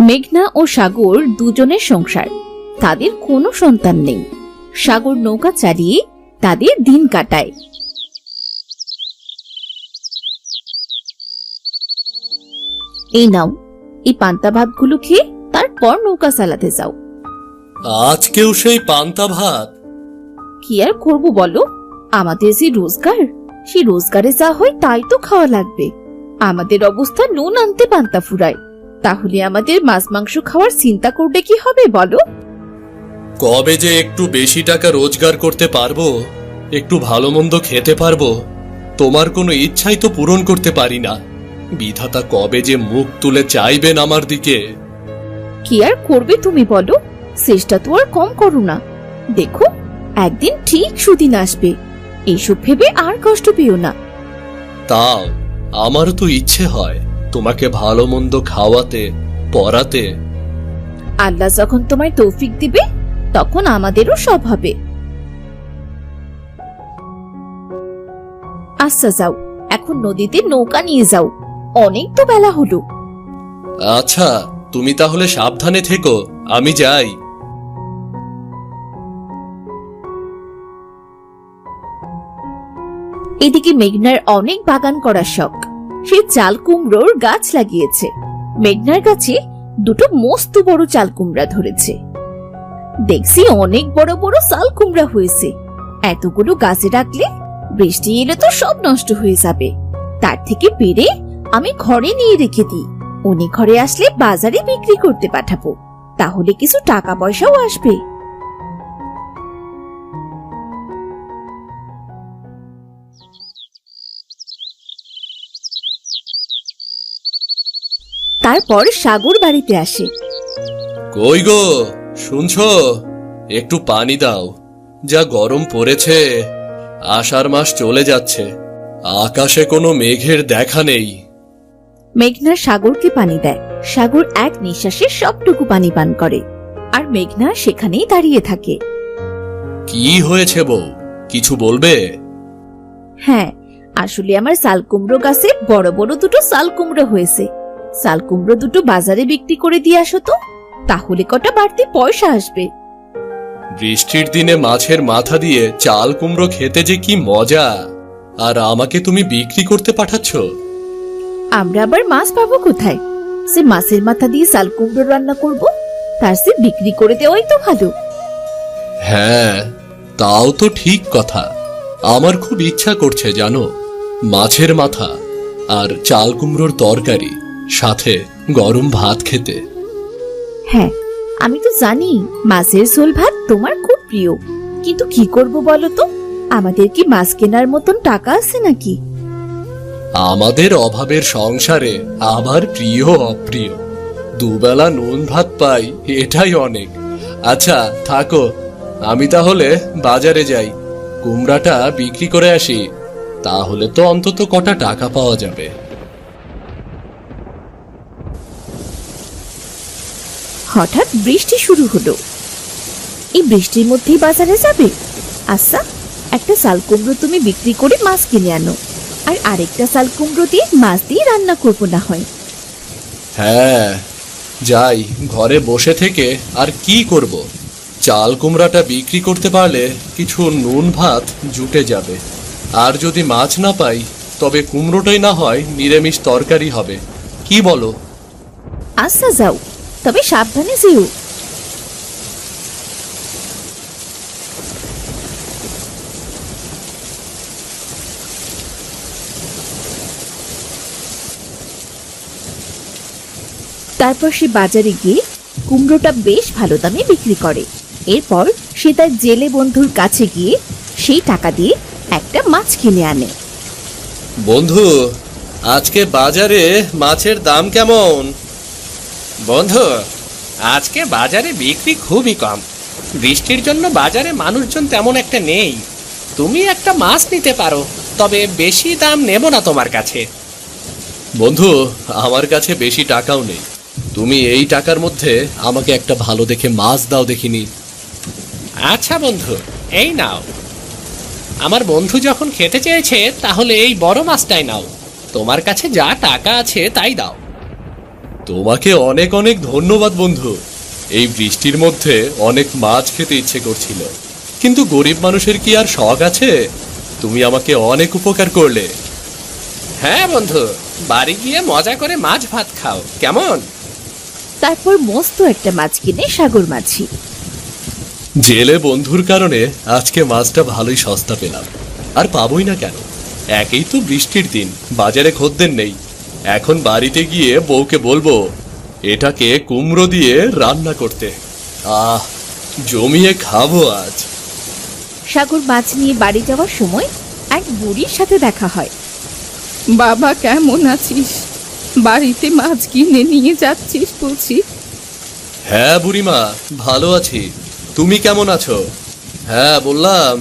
মেঘনা ও সাগর দুজনের সংসার, তাদের কোনো সন্তান নেই। সাগর নৌকা চালিয়ে তাদের দিন কাটায়। এই নাও, এই পান্তা ভাতগুলো খেয়ে তারপর নৌকা চালাতে যাও। আজকেও সেই পান্তা ভাত? কি আর করবো বলো, আমাদের যে রোজগার, সেই রোজগারে যা হয় তাই তো খাওয়া লাগবে। আমাদের অবস্থা নুন আনতে পান্তা ফুরায়, তাহলে আমাদের মাছ মাংস খাওয়ার চিন্তা করবে কি হবে বলো? কবে যে একটু বেশি টাকা রোজগার করতে পারবো, একটু ভালো মন্দ খেতে পারবো, তোমার কোনো ইচ্ছাই তো পূরণ করতে পারি না। বিধাতা কবে যে মুখ তুলে চাইবেন আমার দিকে। কি আর করবে তুমি বলো, চেষ্টা তো আর কম করো না। দেখো, একদিন ঠিক সুদিন আসবে, এইসব ভেবে আর কষ্ট পেও না। তাও আমারও তো ইচ্ছে হয় তোমাকে ভালো মন্দ খাওয়াতে পরাতে। আল্লাহ যখন তোমায় তৌফিক দিবে, তখন আমাদেরও সব হবে। আচ্ছা যাও, এখন নদীতে নৌকা নিয়ে যাও, অনেক তো বেলা হলো। আচ্ছা, তুমি তাহলে সাবধানে থেকো, আমি যাই। এদিকে মেঘনার অনেক বাগান করার শখ, সে চাল কুমড়োর গাছ লাগিয়েছে। মেঘনার গাছে দুটো মস্ত বড় চাল কুমড়া ধরেছে। দেখছি অনেক বড় বড় চাল কুমড়া হয়েছে। এতগুলো গাছে রাখলে বৃষ্টি এলে তো সব নষ্ট হয়ে যাবে। তার থেকে পেরে আমি ঘরে নিয়ে রেখে দিই, উনি ঘরে আসলে বাজারে বিক্রি করতে পাঠাবো, তাহলে কিছু টাকা পয়সাও আসবে। তারপর সাগর বাড়িতে আসে। কই গো, শুনছো? একটু পানি দাও, যা গরম পড়েছে। আষাঢ় মাস চলে যাচ্ছে, আকাশে কোনো মেঘের দেখা নেই। মেঘনা সাগরকে পানি দেয়। সাগর এক নিঃশ্বাসে সবটুকু পানি পান করে, আর মেঘনা সেখানেই দাঁড়িয়ে থাকে। কি হয়েছে বউ, কিছু বলবে? হ্যাঁ, আসলে আমার চাল কুমড়ো গাছে বড় বড় দুটো চাল কুমড়ো হয়েছে। চাল কুমড়ো দুটো বাজারে বিক্রি করে দিয়ে আসো তো, তাহলে কটা বাড়তি পয়সা আসবে। বৃষ্টির দিনে মাছের মাথা দিয়ে চাল কুমড়ো খেতে যে কি মজা, আর আমাকে তুমি বিক্রি করতে পাঠাচ্ছ? আমরা আবার মাছ পাবো কোথায়? সে মাছের মাথা দিয়ে চাল কুমড়ো রান্না করব, তার সে বিক্রি করে দেওয়াই তো ভালো। হ্যাঁ, তাও তো ঠিক কথা। আমার খুব ইচ্ছা করছে জানো, মাছের মাথা আর চাল কুমড়োর তরকারি, সাথে গরম ভাত খেতে। হ্যাঁ, আমি তো জানি মাছের ঝোল ভাত তোমার খুব প্রিয়, কিন্তু কি করব বলো তো, আমাদের কি মাছ কেনার মতন টাকা আছে নাকি? আমাদের অভাবের সংসারে আবার প্রিয় অপ্রিয়, দুবেলা নুন ভাত পাই, এটাই অনেক। আচ্ছা থাকো, আমি তাহলে বাজারে যাই, কুমড়াটা বিক্রি করে আসি, তাহলে তো অন্তত কটা টাকা পাওয়া যাবে। হঠাৎ বৃষ্টি শুরু হলো। এই বৃষ্টির মধ্যেই বাজারে যাবে? আচ্ছা, একটা চাল কুমড়ো তুমি বিক্রি করে মাছ কিনে আনো, আর আরেকটা চাল কুমড়ো দিয়ে মাছ দিয়ে রান্না করবো না হয়। হ্যাঁ যাই, ঘরে বসে থেকে আর কি করব, চাল কুমড়াটা বিক্রি করতে পারলে কিছু নুন ভাত জুটে যাবে। আর যদি মাছ না পাই, তবে কুমড়োটাই না হয় নিরামিষ তরকারি হবে, কি বলো? আচ্ছা যাও, তবে সাবধানে যেও। তারপর সে বাজারে গিয়ে কুমড়োটা বেশ ভালো দামে বিক্রি করে। এরপর সে তার জেলে বন্ধুর কাছে গিয়ে সেই টাকা দিয়ে একটা মাছ কিনে আনে। বন্ধু, আজকে বাজারে মাছের দাম কেমন? বন্ধু, আজকে বাজারে বিক্রি খুবই কম। বৃষ্টির জন্য বাজারে মানুষজন তেমন একটা নেই। তুমি একটা মাছ নিতে পারো, তবে বেশি দাম নেব না তোমার কাছে। বন্ধু, আমার কাছে বেশি টাকাও নেই, তুমি এই টাকার মধ্যে আমাকে একটা ভালো দেখে মাছ দাও দেখিনি। আচ্ছা বন্ধু, এই নাও। আমার বন্ধু যখন খেতে চেয়েছে, তাহলে এই বড় মাছটাই নাও। তোমার কাছে যা টাকা আছে তাই দাও। তোমাকে অনেক অনেক ধন্যবাদ বন্ধু। এই বৃষ্টির মধ্যে অনেক মাছ খেতে ইচ্ছে করছিল, কিন্তু গরিব মানুষের কি আর শখ আছে? তুমি আমাকে অনেক উপকার করলে। হ্যাঁ বন্ধু, বাড়ি গিয়ে মজা করে মাছ ভাত খাও, কেমন? তারপর মস্ত একটা মাছ কিনে সাগর মাছি। জেলে বন্ধুর কারণে আজকে মাছটা ভালোই সস্তা পেলাম। আর পাবোই না কেন? একেই তো বৃষ্টির দিন, বাজারে খদ্দের নেই। এখন বাড়িতে গিয়ে বউকে বলবো এটাকে কুমড়ো দিয়ে রান্না করতে। আহ, জমিয়ে খাবো আজ। সাগর মাছ নিয়ে বাড়ি যাওয়ার সময় এক বুড়ির সাথে দেখা হয়। বাবা কেমন আছিস? বাড়িতে মাছ কিনে নিয়ে যাচ্ছিস বলছি। হ্যাঁ বুড়িমা, ভালো আছি। তুমি কেমন আছো? হ্যাঁ বললাম,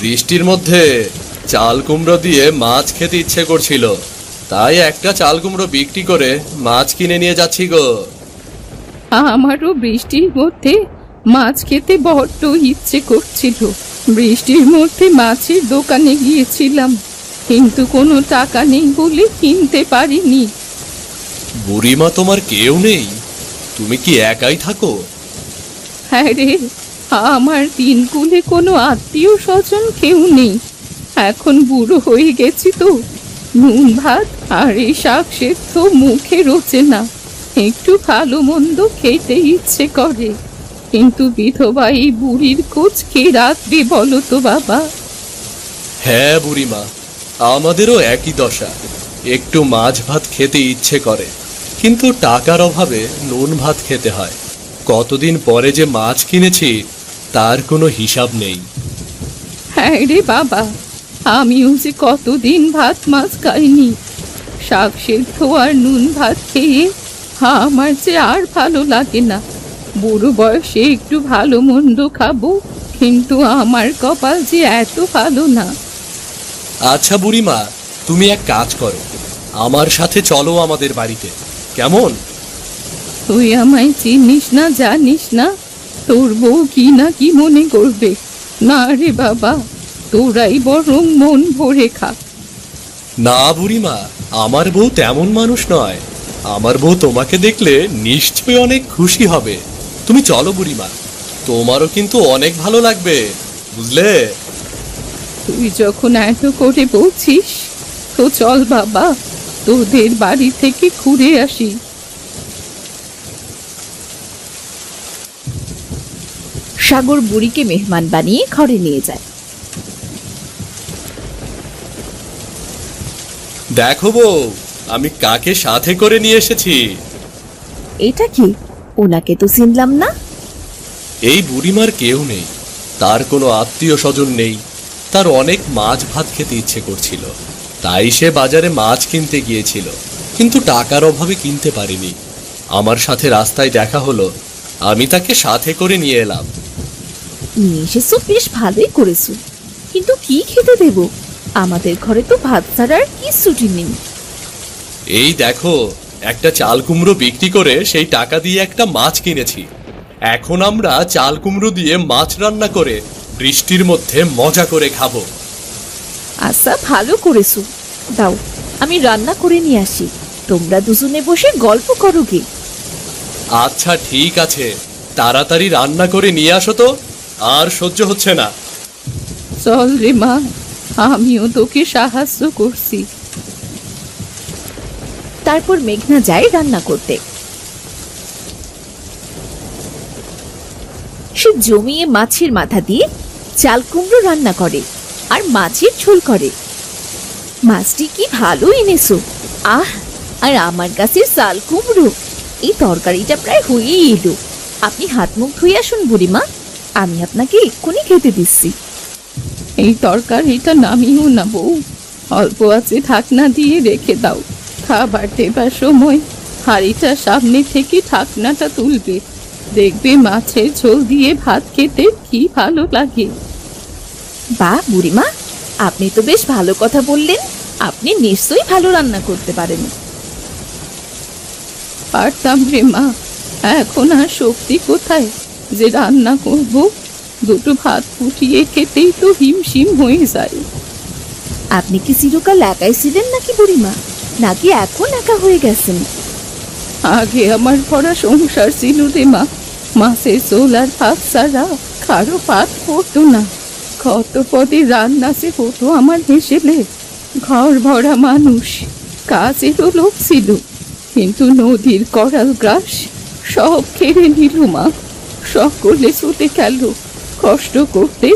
বৃষ্টির মধ্যে চাল কুমড়ো দিয়ে মাছ খেতে ইচ্ছে করছিল, তাই একটা চাল কুমড়ো বিক্রি করে মাছ কিনে নিয়ে যাচ্ছি গো। আমারও বৃষ্টির মধ্যে মাছ খেতে বড্ড ইচ্ছে করছিল। বৃষ্টির মধ্যে মাছের দোকানে গিয়েছিলাম, কিন্তু কোনো টাকা নেই বলে কিনতে পারিনি। বুড়িমা, তোমার কেউ নেই? তুমি কি একাই থাকো? হ্যাঁ রে, আমার তিন কুলে কোনো আত্মীয় স্বজন কেউ নেই। এখন বুড়ো হয়ে গেছি তো, নুন ভাত আর এই শাক সেদ্ধ মুখে রোচে না। একটু ভালো মন্দ খেতে ইচ্ছে করে, কিন্তু বিধবা এই বুড়ির কোচ কে রাখবে বলো তো বাবা? হ্যাঁ বুড়িমা, আমাদেরও একই দশা। একটু মাছ ভাত খেতে ইচ্ছে করে, কিন্তু টাকার অভাবে নুন ভাত খেতে হয়। কতদিন পরে যে মাছ কিনেছি তার কোনো হিসাব নেই। হ্যাঁ রে বাবা, আমিও যে কতদিন ভাত মাছ খাইনি। শাক সেদ্ধ আর নুন ভাত খেয়ে আমার যে আর ভালো লাগে না। বুড়ো বয়সে একটু ভালো মন্দ খাবো, কিন্তু আমার কপাল যে এত ভালো না। আচ্ছা বুড়িমা, তুমি এক কাজ করো, আমার সাথে চলো আমাদের বাড়িতে, কেমন? তুই আমায় চিনিস না, জানিস না, তোর বউ কি না কি মনে করবে। না রে বাবা, তোরাই বরং মন ভরে খা। না বুড়িমা, আমার বউ তেমন মানুষ নয়। আমার বউ তোমাকে দেখলে নিশ্চয়ই অনেক খুশি হবে। তুমি চলো বুড়িমা, তোমারও কিন্তু অনেক ভালো লাগবে, বুঝলে? তুই যখন এত করে বলছিস, তো চল বাবা, তোদের বাড়ি থেকে ঘুরে আসি। সাগর বুড়িকে মেহমান বানিয়ে ঘরে নিয়ে যায়। দেখো বউ, আমি কাকে সাথে করে নিয়ে এসেছি। এটা কি? ওনাকে তো চিনলাম না। এই বুড়িমার কেউ নেই, তার কোনো আত্মীয় স্বজন নেই। তার অনেক মাছ ভাত খেতে ইচ্ছে করছিল, তাই সে বাজারে মাছ কিনতে গিয়েছিল, কিন্তু টাকার অভাবে কিনতে পারেনি। আমার সাথে রাস্তায় দেখা হলো, আমি তাকে সাথে করে নিয়ে এলাম। নিয়ে এসেছো, বেশ ভালোই করেছো, কিন্তু কি খেতে দেব? আমাদের ঘরে তো ভাত ছাড়া আর কিছুটি নেই। এই দেখো, একটা চাল কুমড়ো বিক্রি করে সেই টাকা দিয়ে একটা মাছ কিনেছি। এখন আমরা চাল কুমড়ো দিয়ে মাছ রান্না করে বৃষ্টির মধ্যে মজা করে খাবো। আচ্ছা, ভালো করেছো, দাও আমি রান্না করে নিয়ে আসি। তোমরা দুজনে বসে গল্প করো গে। আচ্ছা ঠিক আছে, তাড়াতাড়ি রান্না করে নিয়ে আসো তো, আর সহ্য হচ্ছে না। চল রে মা, আমিও তোকে সাহায্য করছি। তারপর মেঘনা যায় রান্না করতে। সে জমিয়ে মাছের মাথা দিয়ে চাল কুমড়ো রান্না করে আর মাছের ঝোল করে। মাছটি কি ভালো এনেছো! আহ, আর আমার কাছে চাল কুমড়ো! এই তরকারিটা প্রায় হয়েই এলো। আপনি হাত মুখ ধুয়ে আসুন বুড়িমা, আমি আপনাকে এক্ষুনি খেতে দিচ্ছি। এই তরকারিটা নামিও না বউ, অল্প আছে ঢাকনা দিয়ে রেখে দাও। খাবার দেবার সময় হাঁড়িটা সামনে থেকে ঢাকনাটা তুলবে, দেখবে মাছের ঝোল দিয়ে ভাত খেতে কি ভালো লাগে। বাহ বুড়িমা, আপনি তো বেশ ভালো কথা বললেন। আপনি নিশ্চয়ই ভালো রান্না করতে পারেন। পারতাম রে মা, এখন আর শক্তি কোথায় যে রান্না করব। দুটো ভাত ফুটিয়ে খেতেই তো হিমশিম হয়ে যায়। আপনি কি চিরকাল একাই ছিলেন নাকি বুড়িমা, নাকি এখন একা হয়ে গেছেন? আগে আমার ভরা সংসার ছিল রে মা, মাছের ঝোল আর ভাত ছাড়া কারো পাত পড়তো না। কত পদে রান্না সে হতো আমার হেসেলে, ঘর ভরা মানুষ, কাজেরও লোক ছিল, কিন্তু নদীর করাল গ্রাস সব কেড়ে নিল মা। সকলে ছুটে গেল কষ্ট করতে,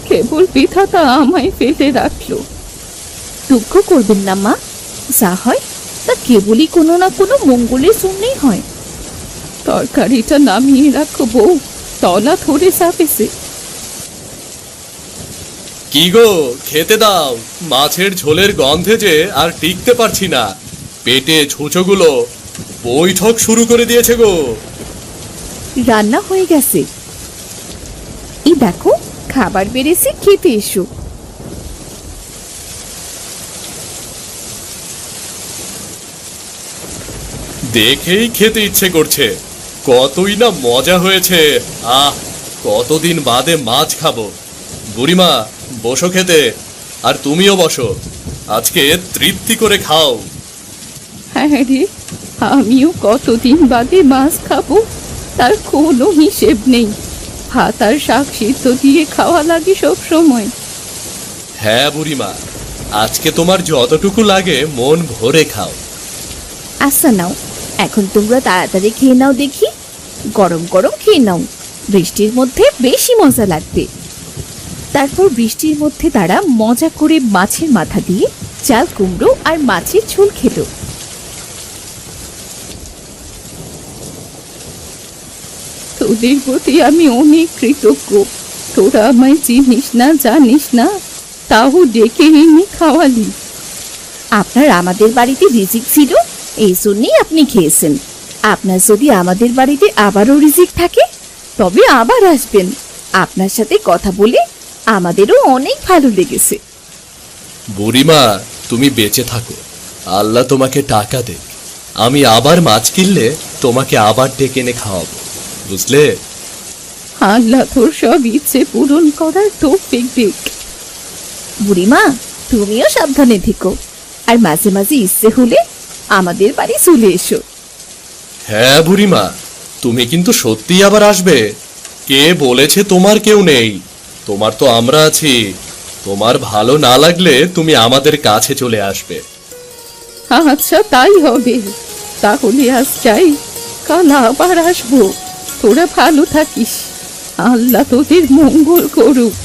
কেবল বিধাতা আমায় ফেলে রাখলো। দুঃখ করবেন না মা, যা হয় তা কেবলই কোনো না কোনো মঙ্গলের জন্যই হয়। তরকারিটা নামিয়ে রাখো বউ, তলা ধরে চাপেছে। কি গো, খেতে দাও, মাছের ঝোলের গন্ধে যে আর টিকতে পারছি না। পেটে ছুঁচোগুলো বৈঠক শুরু করে দিয়েছে গো। রান্না হয়ে গেছে, এই দেখো খাবার বেড়েছে, খেতে এসো। দেখেই খেতে ইচ্ছে করছে, কতই না মজা হয়েছে। আহ, কতদিন বাদে মাছ খাবো। বুড়িমা, বসো খেতে, আর তুমিও বসো, আজকে তৃপ্তি করে খাও। হ্যাঁ রে, আমিও কতদিন বাদে মাছ খাবো, তার কোনো হিসেব নেই। ভাত আর শাক সিদ্ধ দিয়ে খাওয়া লাগে সব সময়। হ্যাঁ বুড়িমা, আজকে তোমার যতটুকু লাগে মন ভরে খাও। আচ্ছা নাও, এখন তোমরা তাড়াতাড়ি খেয়ে নাও দেখি, গরম গরম খেয়ে নাও, বৃষ্টির মধ্যে বেশি মজা লাগবে। তারপর বৃষ্টির মধ্যে তারা মজা করে মাছের মাথা দিয়ে চাল কুমড়ো আর মাছের ঝোল খেলো। তোদের প্রতি আমি অনেক কৃতজ্ঞ। তোরা আমায় চিনিস না, জানিস না, তাও ডেকে এনে খাওয়ালি। আপনার আমাদের বাড়িতে রিজিক ছিল, এই জন্যই আপনি খেয়েছেন। আপনার যদি আমাদের বাড়িতে আবারও রিজিক থাকে তবে আবার আসবেন। আপনার সাথে কথা বলে আমাদেরও অনেক ভালো লেগেছে। বুড়িমা, তুমি বেঁচে থাকো, আল্লাহ তোমাকে টাকা দেখ। আমি আবার মাছ কিনলে তোমাকে আবার ডেকে এনে খাওয়াবো, বুঝলে? আল্লাহ তোর সব ইচ্ছে পূরণ করার তৌফিক দিক। বুড়িমা, তুমিও সাবধানে থেকো, আর মাঝে মাঝে ইচ্ছে হলে আমাদের বাড়ি চলে এসো। হ্যাঁ বুড়িমা, তুমি কিন্তু সত্যিই আবার আসবে। কে বলেছে তোমার কেউ নেই? তোমার তো আমরা আছি। তোমার ভালো না লাগলে তুমি আমাদের কাছে চলে আসবে। আচ্ছা তাই হবে, তাহলে আজ যাই, কাল আবার আসবো। তোরা ভালো থাকিস, আল্লাহ তোদের মঙ্গল করুক।